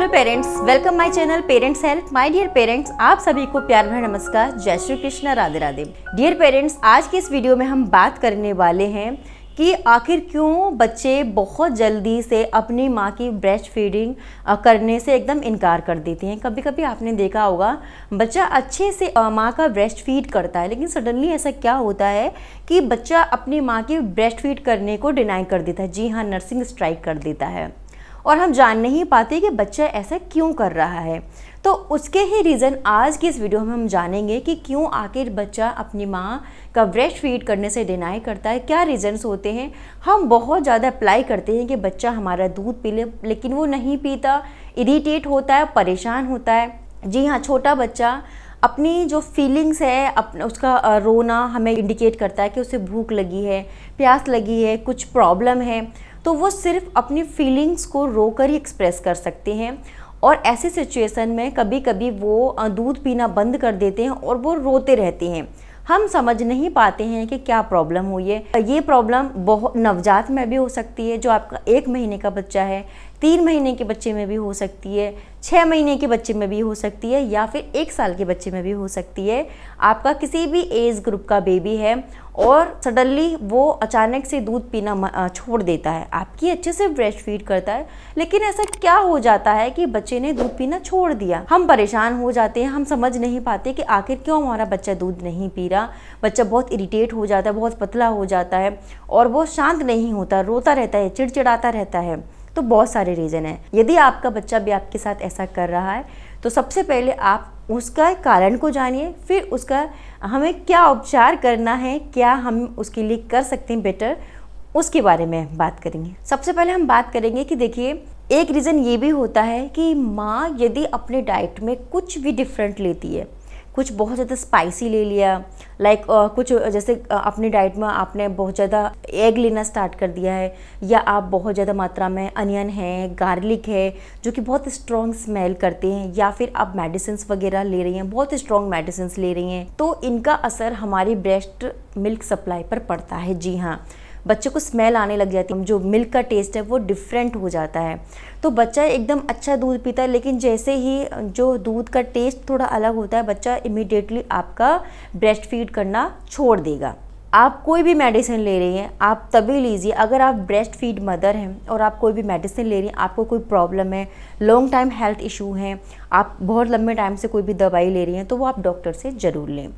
Hello parents, welcome my channel parents help. My dear parents, आप सभी को प्यार भरा नमस्कार, जय श्री कृष्ण, राधे राधे। डियर पेरेंट्स, आज की इस वीडियो में हम बात करने वाले हैं कि आखिर क्यों बच्चे बहुत जल्दी से अपनी माँ की ब्रेस्ट फीडिंग करने से एकदम इनकार कर देते हैं। कभी कभी आपने देखा होगा बच्चा अच्छे से माँ का ब्रेस्ट फीड करता है, लेकिन सडनली ऐसा क्या होता है कि बच्चा अपनी माँ की ब्रेस्ट फीड करने को डिनाई कर देता है। जी हाँ, नर्सिंग स्ट्राइक कर देता है और हम जान नहीं पाते कि बच्चा ऐसा क्यों कर रहा है। तो उसके ही रीज़न आज की इस वीडियो में हम जानेंगे कि क्यों आखिर बच्चा अपनी माँ का ब्रेस्ट फीड करने से डिनाई करता है, क्या रीज़न्स होते हैं। हम बहुत ज़्यादा अप्लाई करते हैं कि बच्चा हमारा दूध पी ले, लेकिन वो नहीं पीता, इरिटेट होता है, परेशान होता है। जी हाँ, छोटा बच्चा अपनी जो फीलिंग्स है, अपना उसका रोना हमें इंडिकेट करता है कि उसे भूख लगी है, प्यास लगी है, कुछ प्रॉब्लम है, तो वो सिर्फ अपनी फीलिंग्स को रोकर ही एक्सप्रेस कर सकते हैं। और ऐसी सिचुएशन में कभी कभी वो दूध पीना बंद कर देते हैं और वो रोते रहते हैं। हम समझ नहीं पाते हैं कि क्या प्रॉब्लम हुई है। ये प्रॉब्लम बहुत नवजात में भी हो सकती है, जो आपका 1 महीने का बच्चा है, 3 महीने के बच्चे में भी हो सकती है, 6 महीने के बच्चे में भी हो सकती है, या फिर 1 साल के बच्चे में भी हो सकती है। आपका किसी भी एज ग्रुप का बेबी है और सडनली वो अचानक से दूध पीना छोड़ देता है, आपकी अच्छे से ब्रेस्ट फीड करता है, लेकिन ऐसा क्या हो जाता है कि बच्चे ने दूध पीना छोड़ दिया। हम परेशान हो जाते हैं, हम समझ नहीं पाते कि आखिर क्यों हमारा बच्चा दूध नहीं पी रहा। बच्चा बहुत इरिटेट हो जाता है, बहुत पतला हो जाता है और वो शांत नहीं होता, रोता रहता है, चिड़चिड़ाता रहता है। तो बहुत सारे रीज़न हैं। यदि आपका बच्चा भी आपके साथ ऐसा कर रहा है तो सबसे पहले आप उसका कारण को जानिए, फिर उसका हमें क्या उपचार करना है, क्या हम उसके लिए कर सकते हैं बेटर, उसके बारे में बात करेंगे। सबसे पहले हम बात करेंगे कि देखिए, एक रीज़न ये भी होता है कि माँ यदि अपने डाइट में कुछ भी डिफरेंट लेती है, कुछ बहुत ज़्यादा स्पाइसी ले लिया, कुछ जैसे अपनी डाइट में आपने बहुत ज़्यादा एग लेना स्टार्ट कर दिया है, या आप बहुत ज़्यादा मात्रा में अनियन है, गार्लिक है जो कि बहुत स्ट्रॉन्ग स्मेल करते हैं, या फिर आप मेडिसिन्स वगैरह ले रही हैं, बहुत स्ट्रॉन्ग मेडिसिन्स ले रही हैं, तो इनका असर हमारी ब्रेस्ट मिल्क सप्लाई पर पड़ता है। जी हाँ, बच्चे को स्मेल आने लग जाती है, जो मिल्क का टेस्ट है वो डिफरेंट हो जाता है। तो बच्चा एकदम अच्छा दूध पीता है, लेकिन जैसे ही जो दूध का टेस्ट थोड़ा अलग होता है, बच्चा इमीडिएटली आपका ब्रेस्ट फीड करना छोड़ देगा। आप कोई भी मेडिसिन ले रही हैं, आप तभी लीजिए अगर आप ब्रेस्ट फीड मदर हैं और आप कोई भी मेडिसिन ले रही हैं, आपको कोई प्रॉब्लम है, लॉन्ग टाइम हेल्थ इशू हैं, आप बहुत लंबे टाइम से कोई भी दवाई ले रही हैं, तो वो आप डॉक्टर से ज़रूर लें।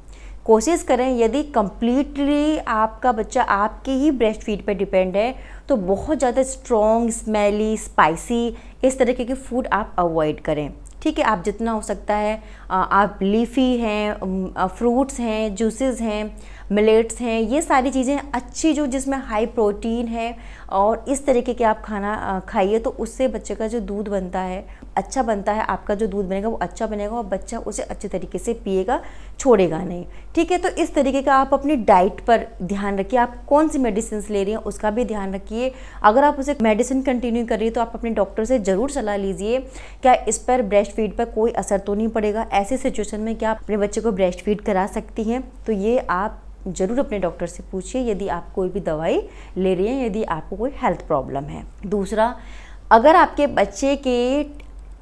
कोशिश करें, यदि कम्प्लीटली आपका बच्चा आपके ही ब्रेस्ट फीड पर डिपेंड है तो बहुत ज़्यादा स्ट्रॉन्ग, स्मेली, स्पाइसी इस तरीके के फूड आप अवॉइड करें। ठीक है, आप जितना हो सकता है आप लीफी हैं, फ्रूट्स हैं, जूसेस हैं, मिलेट्स हैं, ये सारी चीज़ें अच्छी जो जिसमें हाई प्रोटीन है और इस तरीके के आप खाना खाइए, तो उससे बच्चे का जो दूध बनता है अच्छा बनता है, आपका जो दूध बनेगा वो अच्छा बनेगा और बच्चा उसे अच्छे तरीके से पिएगा, छोड़ेगा नहीं। ठीक है, तो इस तरीके का आप अपनी डाइट पर ध्यान रखिए। आप कौन सी मेडिसिन ले रही हैं उसका भी ध्यान रखिए। अगर आप उसे मेडिसिन कंटिन्यू कर रही है तो आप अपने डॉक्टर से ज़रूर सलाह लीजिए, क्या इस पर ब्रेस्ट फीड पर कोई असर तो नहीं पड़ेगा। ऐसी सिचुएशन में क्या आप अपने बच्चे को ब्रेस्ट फीड करा सकती हैं, तो ये आप ज़रूर अपने डॉक्टर से पूछिए यदि आप कोई भी दवाई ले रही हैं, यदि आपको कोई हेल्थ प्रॉब्लम है। दूसरा, अगर आपके बच्चे के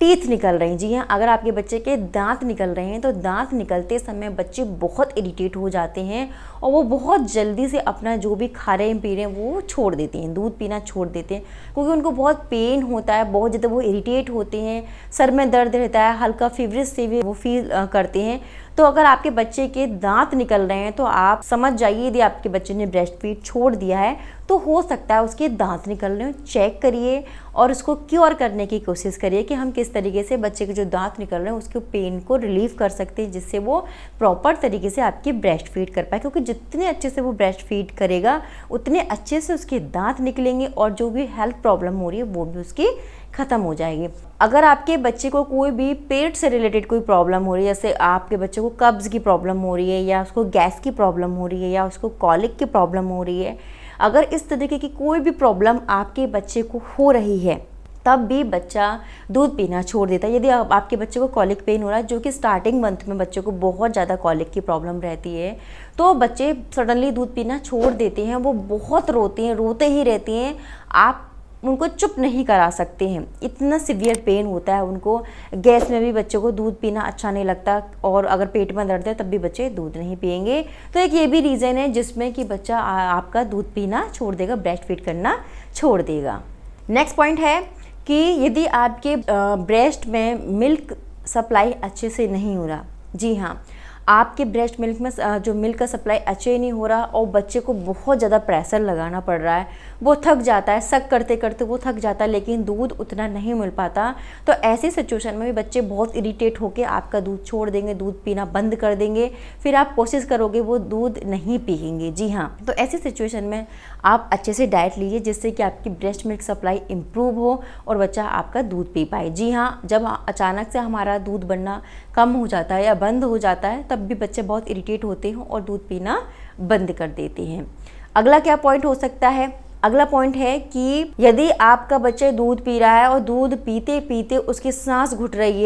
टीथ निकल रहे हैं, जी हाँ, अगर आपके बच्चे के दांत निकल रहे हैं तो दांत निकलते समय बच्चे बहुत इरिटेट हो जाते हैं और वो बहुत जल्दी से अपना जो भी खा रहे हैं पी रहे हैं वो छोड़ देते हैं, दूध पीना छोड़ देते हैं, क्योंकि उनको बहुत पेन होता है, बहुत ज़्यादा वो इरिटेट होते हैं, सर में दर्द रहता है, हल्का फीवरिश से भी वो फील करते हैं। तो अगर आपके बच्चे के दांत निकल रहे हैं तो आप समझ जाइए, यदि आपके बच्चे ने ब्रेस्ट फीड छोड़ दिया है तो हो सकता है उसके दांत निकल रहे हो। चेक करिए और उसको क्योर करने की कोशिश करिए कि हम किस तरीके से बच्चे के जो दांत निकल रहे हैं उसके पेन को रिलीव कर सकते हैं, जिससे वो प्रॉपर तरीके से आपकी ब्रेस्ट फीड कर पाए। क्योंकि जितने अच्छे से वो ब्रेस्ट फीड करेगा उतने अच्छे से उसके दांत निकलेंगे और जो भी हेल्थ प्रॉब्लम हो रही है वो भी उसकी ख़त्म हो जाएगी। अगर आपके बच्चे को कोई भी पेट से रिलेटेड कोई प्रॉब्लम हो रही है, जैसे आपके बच्चे को कब्ज़ की प्रॉब्लम हो रही है, या उसको गैस की प्रॉब्लम हो रही है, या उसको कॉलिक की प्रॉब्लम हो रही है, अगर इस तरीके की कोई भी प्रॉब्लम आपके बच्चे को हो रही है, तब भी बच्चा दूध पीना छोड़ देता है। यदि आपके बच्चे को कॉलिक पेन हो रहा है, जो कि स्टार्टिंग मंथ में बच्चे को बहुत ज़्यादा कॉलिक की प्रॉब्लम रहती है, तो बच्चे सडनली दूध पीना छोड़ देते हैं, वो बहुत रोते हैं, रोते ही रहते हैं। आप उनको चुप नहीं करा सकते हैं, इतना सिवियर पेन होता है उनको। गैस में भी बच्चों को दूध पीना अच्छा नहीं लगता, और अगर पेट में दर्द है तब भी बच्चे दूध नहीं पिएंगे। तो एक ये भी रीज़न है जिसमें कि बच्चा आपका दूध पीना छोड़ देगा, ब्रेस्ट फीड करना छोड़ देगा। नेक्स्ट पॉइंट है कि यदि आपके ब्रेस्ट में मिल्क सप्लाई अच्छे से नहीं हो रहा, जी हाँ, आपके ब्रेस्ट मिल्क में जो मिल्क का सप्लाई अच्छे नहीं हो रहा और बच्चे को बहुत ज़्यादा प्रेशर लगाना पड़ रहा है, वो थक जाता है, सक करते करते वो थक जाता है, लेकिन दूध उतना नहीं मिल पाता, तो ऐसी सिचुएशन में भी बच्चे बहुत इरिटेट होकर आपका दूध छोड़ देंगे, दूध पीना बंद कर देंगे। फिर आप कोशिश करोगे वो दूध नहीं पिएंगे। जी हाँ, तो ऐसी सिचुएशन में आप अच्छे से डाइट लीजिए जिससे कि आपकी ब्रेस्ट मिल्क सप्लाई इम्प्रूव हो और बच्चा आपका दूध पी पाए। जी हाँ, जब अचानक से हमारा दूध बनना कम हो जाता है या बंद हो जाता है तब भी बच्चे बहुत इरिटेट होते हैं और दूध पीना बंद कर देते हैं। अगला क्या पॉइंट हो सकता है? अगला पॉइंट है कि यदि आपका बच्चा दूध पी रहा है और दूध पीते पीते उसकी सांस घुट रही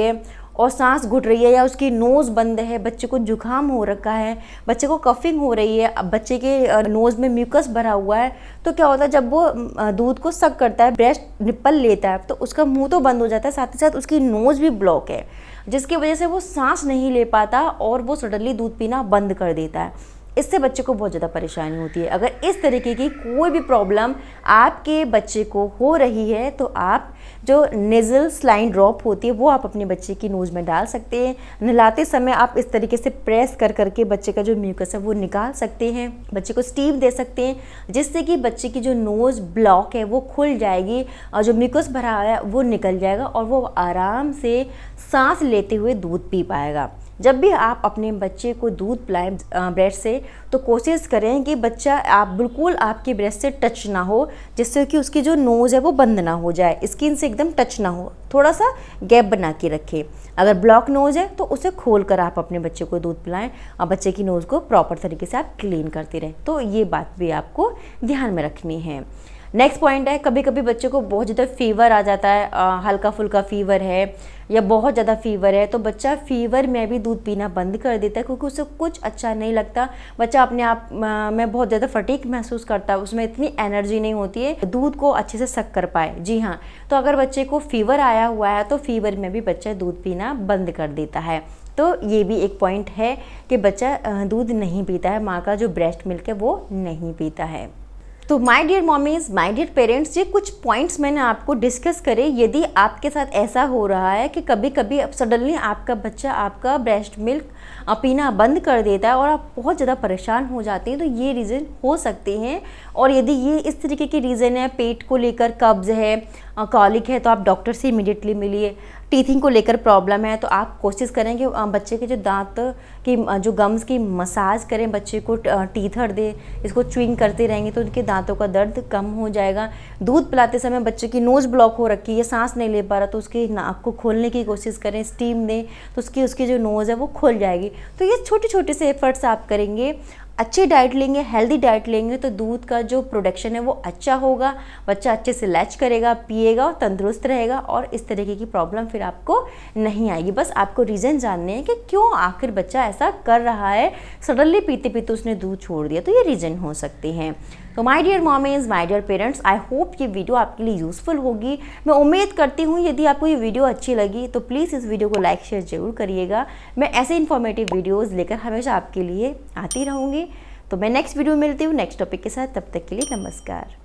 है या उसकी नोज़ बंद है, बच्चे को जुकाम हो रखा है, बच्चे को कफिंग हो रही है, अब बच्चे के नोज़ में म्यूकस भरा हुआ है, तो क्या होता है जब वो दूध को सक करता है, ब्रेस्ट निप्पल लेता है, तो उसका मुंह तो बंद हो जाता है, साथ ही साथ उसकी नोज़ भी ब्लॉक है, जिसकी वजह से वो सांस नहीं ले पाता और वो सडनली दूध पीना बंद कर देता है। इससे बच्चे को बहुत ज़्यादा परेशानी होती है। अगर इस तरीके की कोई भी प्रॉब्लम आपके बच्चे को हो रही है तो आप जो नेज़ल सलाइन ड्रॉप होती है वो आप अपने बच्चे की नोज़ में डाल सकते हैं। नहलाते समय आप इस तरीके से प्रेस कर करके बच्चे का जो म्यूकस है वो निकाल सकते हैं। बच्चे को स्टीम दे सकते हैं जिससे कि बच्चे की जो नोज़ ब्लॉक है वो खुल जाएगी और जो म्यूकस भरा है वो निकल जाएगा और वो आराम से सांस लेते हुए दूध पी पाएगा। जब भी आप अपने बच्चे को दूध पिलाएं ब्रेस्ट से तो कोशिश करें कि बच्चा आप बिल्कुल आपके ब्रेस्ट से टच ना हो, जिससे कि उसकी जो नोज़ है वो बंद ना हो जाए, स्किन से एकदम टच ना हो, थोड़ा सा गैप बना के रखें। अगर ब्लॉक नोज़ है तो उसे खोल कर आप अपने बच्चे को दूध पिलाएं और बच्चे की नोज़ को प्रॉपर तरीके से आप क्लीन करते रहें। तो ये बात भी आपको ध्यान में रखनी है। नेक्स्ट पॉइंट है, कभी कभी बच्चे को बहुत ज़्यादा फीवर आ जाता है, हल्का फुल्का फीवर है या बहुत ज़्यादा फीवर है, तो बच्चा फीवर में भी दूध पीना बंद कर देता है क्योंकि उसे कुछ अच्छा नहीं लगता। बच्चा अपने आप में बहुत ज़्यादा फटीग महसूस करता है, उसमें इतनी एनर्जी नहीं होती है दूध को अच्छे से सक कर पाए। जी हाँ, तो अगर बच्चे को फीवर आया हुआ है तो फीवर में भी बच्चा दूध पीना बंद कर देता है। तो ये भी एक पॉइंट है कि बच्चा दूध नहीं पीता है, माँ का जो ब्रेस्ट मिल्क है वो नहीं पीता है। तो my dear mommies, my dear parents, ये कुछ पॉइंट्स मैंने आपको डिस्कस करे। यदि आपके साथ ऐसा हो रहा है कि कभी कभी अब सडनली आपका बच्चा आपका ब्रेस्ट मिल्क पीना बंद कर देता है और आप बहुत ज़्यादा परेशान हो जाते हैं, तो ये रीज़न हो सकते हैं। और यदि ये इस तरीके के रीज़न है, पेट को लेकर कब्ज़ है, कॉलिक है, तो आप डॉक्टर से इमीडिएटली मिलिए। टीथिंग को लेकर प्रॉब्लम है तो आप कोशिश करें कि बच्चे के जो दांत की जो गम्स की मसाज करें, बच्चे को टीथर दे, इसको च्युइंग करते रहेंगे तो उनके दांतों का दर्द कम हो जाएगा। दूध पिलाते समय बच्चे की नोज़ ब्लॉक हो रखी है, सांस नहीं ले पा रहा, तो उसकी नाक को खोलने की कोशिश करें, स्टीम दें तो उसकी जो नोज़ है वो खुल जाएगी। तो ये छोटे छोटे से एफर्ट्स आप करेंगे, अच्छी डाइट लेंगे, हेल्दी डाइट लेंगे तो दूध का जो प्रोडक्शन है वो अच्छा होगा, बच्चा अच्छे से लैच करेगा, पिएगा और तंदुरुस्त रहेगा और इस तरीके की प्रॉब्लम फिर आपको नहीं आएगी। बस आपको रीज़न जानने हैं कि क्यों आखिर बच्चा ऐसा कर रहा है, सडनली पीते पीते उसने दूध छोड़ दिया, तो ये रीज़न हो सकते हैं। तो my dear mommies, my dear parents, I hope ये वीडियो आपके लिए यूज़फुल होगी। मैं उम्मीद करती हूँ यदि आपको ये वीडियो अच्छी लगी तो प्लीज़ इस वीडियो को लाइक शेयर ज़रूर करिएगा। मैं ऐसे इन्फॉर्मेटिव वीडियोज़ लेकर हमेशा आपके लिए आती रहूँगी। तो मैं नेक्स्ट वीडियो में मिलती हूँ नेक्स्ट टॉपिक के साथ, तब तक के लिए नमस्कार।